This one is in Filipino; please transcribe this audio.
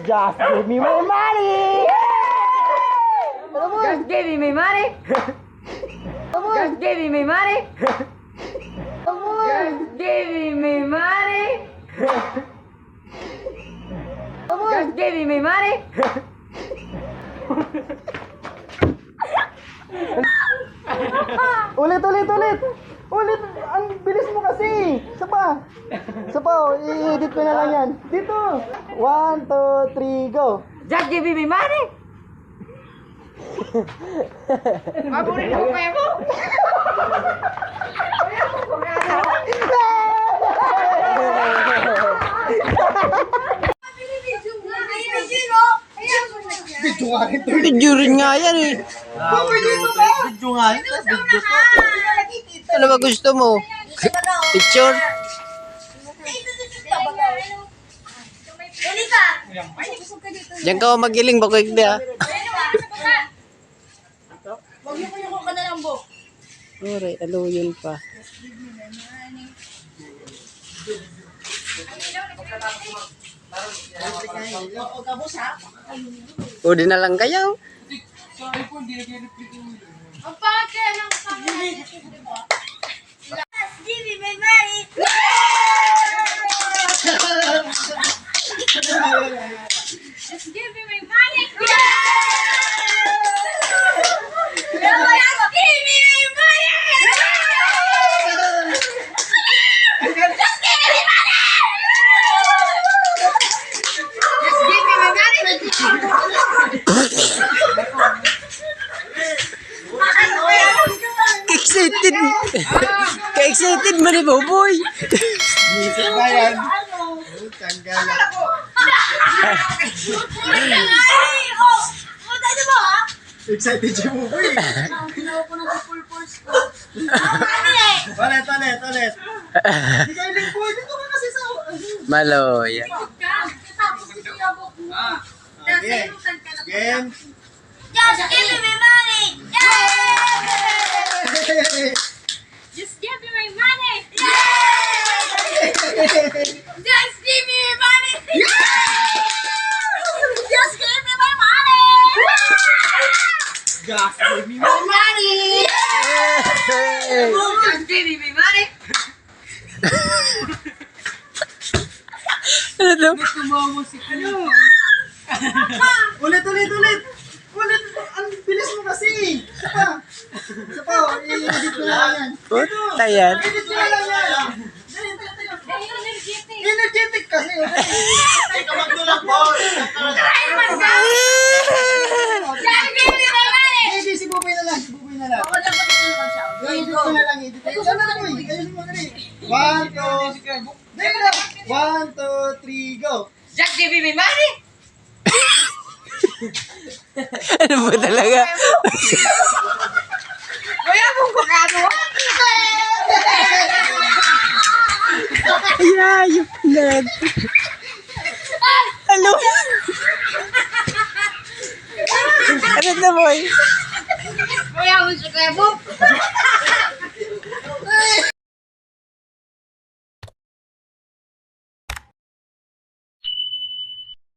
Just give me my money! Just give me my money. Just give me my money. Just give me my money. Just give me my money. Ulit! Ulit! Ang bilis mo kasi! Isa pa! I-edit ko na lang yan. Dito! 1, 2, 3, go! Just give me my money. Mabunin mo pa mo. Video rin nga yan eh. Video nga yun. Ano ba gusto mo? Picture? Diyan ka magiling bako hindi ah. Huwag mo kuyuko ka na lang, Bo. Ore, alo yun pa. Udi na lang kayo. Ang pangit kaya ng pangit. Just give me my money. Just give me my money. Just give me my money. Just give me my money. Just give me my money. Excited. Ka-excited mo ni Boboy. Music ba yan? Tanggalan. Excited siya mo po eh. Ulit. Hindi kayo lingkod. Dito ka kasi sa... Maloy. Okay. Game. Just give me my money! Yay! Just give me my money! Yay! Just give me my money! Yay! Just give me my money! Just give me my money. Just give me my money. Ano to? Ulit. Ang bilis mo kasi. Isa pa. I-edit ko na lang yan. Puta yan. Edit ko na lang yan. Energetic kasi. Ikaw magdulang po. Just give me my money! Hindi, si Buboy na lang. I-edit ko na lang. Sana na po eh. Ayun mo na rin. 1, 2, 3, go. Just give me my money. Ano ba talaga? Kaya mong kukano. Ayayop na. Ano? Ano na boy? Kaya mong kukano.